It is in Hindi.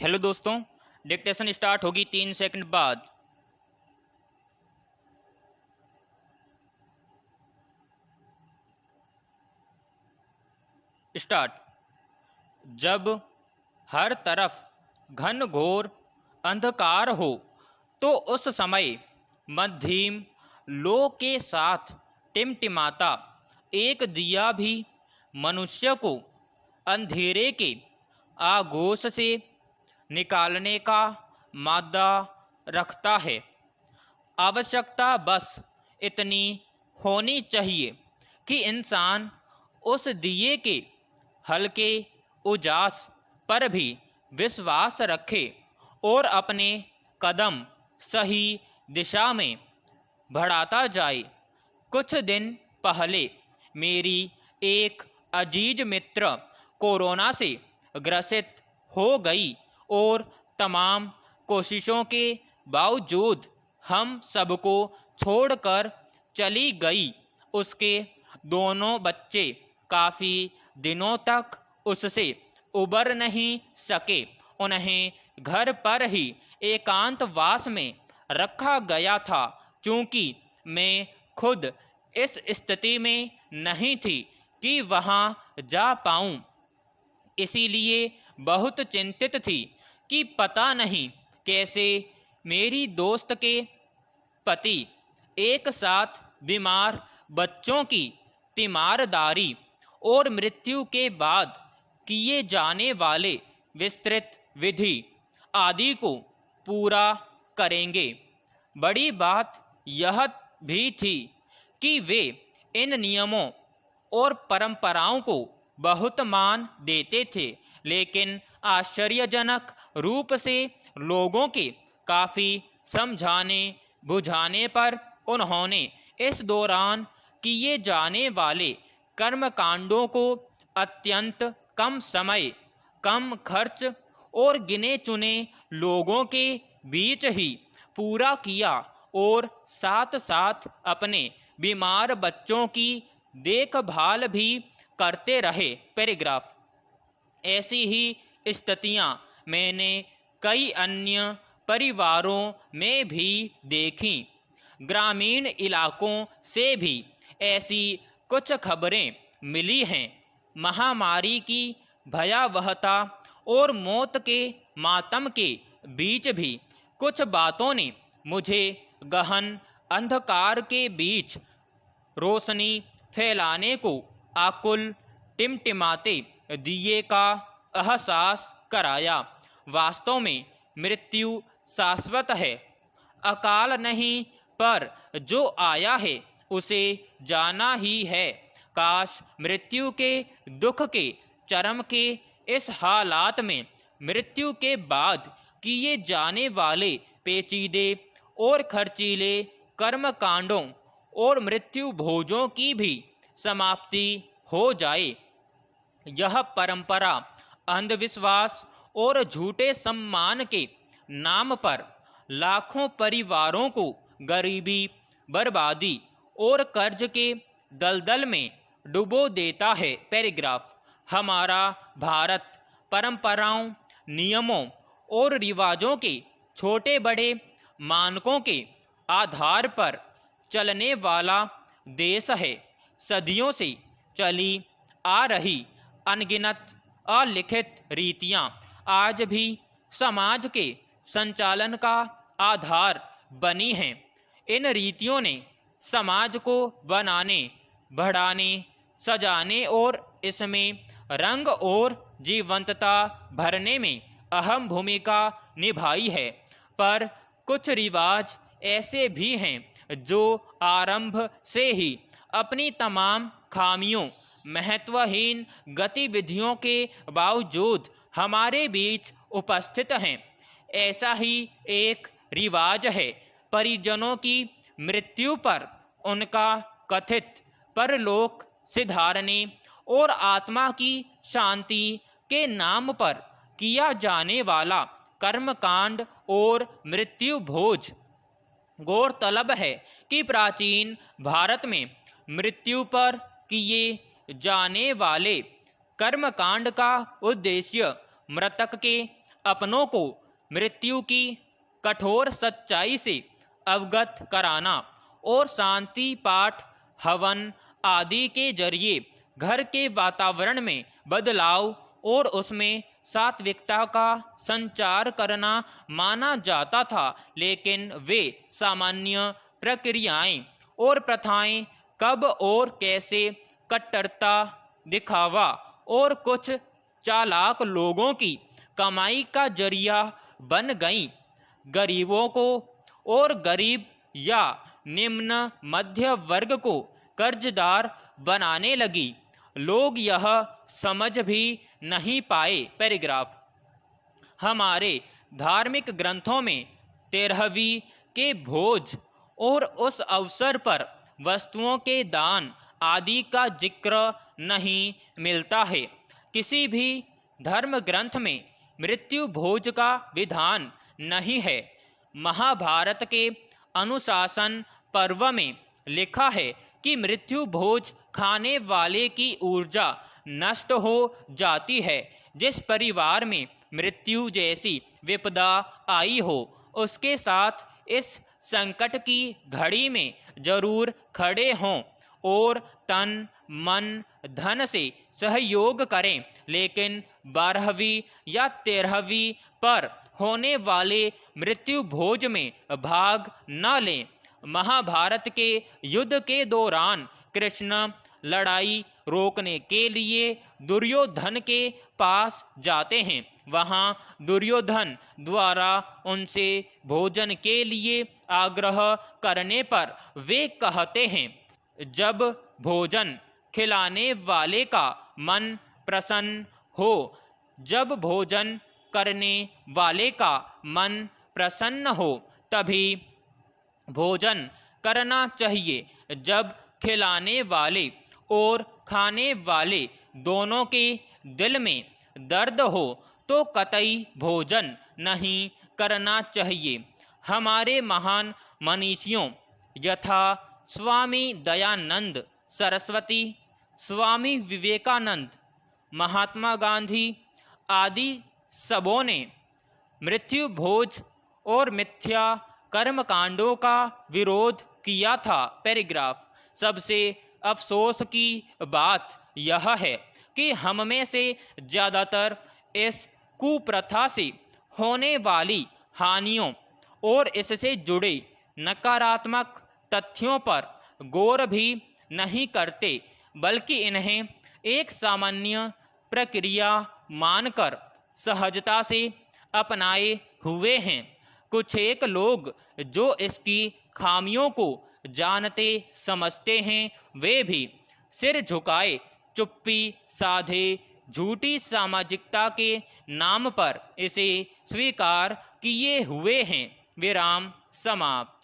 हेलो दोस्तों, डिक्टेशन स्टार्ट होगी 3 सेकंड बाद। स्टार्ट। जब हर तरफ घन घोर अंधकार हो तो उस समय मध्यम लो के साथ टिमटिमाता एक दिया भी मनुष्य को अंधेरे के आगोश से निकालने का मादा रखता है। आवश्यकता बस इतनी होनी चाहिए कि इंसान उस दिए के हल्के उजास पर भी विश्वास रखे और अपने कदम सही दिशा में बढ़ाता जाए। कुछ दिन पहले मेरी एक अजीज मित्र कोरोना से ग्रसित हो गई और तमाम कोशिशों के बावजूद हम सबको छोड़कर चली गई। उसके दोनों बच्चे काफ़ी दिनों तक उससे उबर नहीं सके। उन्हें घर पर ही एकांतवास में रखा गया था। चूँकि मैं खुद इस स्थिति में नहीं थी कि वहाँ जा पाऊँ, इसीलिए बहुत चिंतित थी कि पता नहीं कैसे मेरी दोस्त के पति एक साथ बीमार बच्चों की तीमारदारी और मृत्यु के बाद किए जाने वाले विस्तृत विधि आदि को पूरा करेंगे। बड़ी बात यह भी थी कि वे इन नियमों और परंपराओं को बहुत मान देते थे, लेकिन आश्चर्यजनक रूप से लोगों के काफ़ी समझाने बुझाने पर उन्होंने इस दौरान किए जाने वाले कर्मकांडों को अत्यंत कम समय, कम खर्च और गिने चुने लोगों के बीच ही पूरा किया और साथ साथ अपने बीमार बच्चों की देखभाल भी करते रहे। पैराग्राफ। ऐसी ही स्थितियां मैंने कई अन्य परिवारों में भी देखी। ग्रामीण इलाकों से भी ऐसी कुछ खबरें मिली हैं। महामारी की भयावहता और मौत के मातम के बीच भी कुछ बातों ने मुझे गहन अंधकार के बीच रोशनी फैलाने को आकुल टिमटिमाते दिए का एहसास कराया। वास्तव में मृत्यु शाश्वत है, अकाल नहीं, पर जो आया है उसे जाना ही है। काश मृत्यु के दुख के चरम के इस हालात में मृत्यु के बाद किए जाने वाले पेचीदे और खर्चीले कर्मकांडों और मृत्यु भोजों की भी समाप्ति हो जाए। यह परंपरा अंधविश्वास और झूठे सम्मान के नाम पर लाखों परिवारों को गरीबी, बर्बादी और कर्ज के दलदल में डुबो देता है। पैराग्राफ। हमारा भारत परंपराओं, नियमों और रिवाजों के छोटे बड़े मानकों के आधार पर चलने वाला देश है। सदियों से चली आ रही अनगिनत अलिखित रीतियां आज भी समाज के संचालन का आधार बनी हैं। इन रीतियों ने समाज को बनाने, बढ़ाने, सजाने और इसमें रंग और जीवंतता भरने में अहम भूमिका निभाई है। पर कुछ रिवाज ऐसे भी हैं जो आरंभ से ही अपनी तमाम खामियों, महत्वहीन गतिविधियों के बावजूद हमारे बीच उपस्थित हैं। ऐसा ही एक रिवाज है परिजनों की मृत्यु पर उनका कथित परलोक सिधारने और आत्मा की शांति के नाम पर किया जाने वाला कर्मकांड और मृत्यु भोज। गौरतलब है कि प्राचीन भारत में मृत्यु पर किए जाने वाले कर्मकांड का उद्देश्य मृतक के अपनों को मृत्यु की कठोर सच्चाई से अवगत कराना और शांति पाठ, हवन आदि के जरिए घर के वातावरण में बदलाव और उसमें सात्विकता का संचार करना माना जाता था। लेकिन वे सामान्य प्रक्रियाएं और प्रथाएं कब और कैसे कट्टरता, दिखावा और कुछ चालाक लोगों की कमाई का जरिया बन गईं। गरीबों को और गरीब या निम्न मध्य वर्ग को कर्जदार बनाने लगी। लोग यह समझ भी नहीं पाए। पैराग्राफ। हमारे धार्मिक ग्रंथों में 13वीं के भोज और उस अवसर पर वस्तुओं के दान आदि का जिक्र नहीं मिलता है। किसी भी धर्म ग्रंथ में मृत्यु भोज का विधान नहीं है। महाभारत के अनुशासन पर्व में लिखा है कि मृत्यु भोज खाने वाले की ऊर्जा नष्ट हो जाती है। जिस परिवार में मृत्यु जैसी विपदा आई हो, उसके साथ इस संकट की घड़ी में जरूर खड़े हों और तन मन धन से सहयोग करें, लेकिन 12वीं या 13वीं पर होने वाले मृत्यु भोज में भाग न लें। महाभारत के युद्ध के दौरान कृष्ण लड़ाई रोकने के लिए दुर्योधन के पास जाते हैं। वहां दुर्योधन द्वारा उनसे भोजन के लिए आग्रह करने पर वे कहते हैं, जब भोजन खिलाने वाले का मन प्रसन्न हो, जब भोजन करने वाले का मन प्रसन्न हो, तभी भोजन करना चाहिए। जब खिलाने वाले और खाने वाले दोनों के दिल में दर्द हो तो कतई भोजन नहीं करना चाहिए। हमारे महान मनीषियों यथा स्वामी दयानंद सरस्वती, स्वामी विवेकानंद, महात्मा गांधी आदि सबों ने मृत्यु भोज और मिथ्या कर्मकांडों का विरोध किया था। पैराग्राफ। सबसे अफसोस की बात यह है कि हम में से ज़्यादातर इस कुप्रथा से होने वाली हानियों और इससे जुड़े नकारात्मक तथ्यों पर गौर भी नहीं करते, बल्कि इन्हें एक सामान्य प्रक्रिया मानकर सहजता से अपनाए हुए हैं। कुछ एक लोग जो इसकी खामियों को जानते समझते हैं, वे भी सिर झुकाए चुप्पी साधे झूठी सामाजिकता के नाम पर इसे स्वीकार किए हुए हैं। विराम समाप्त।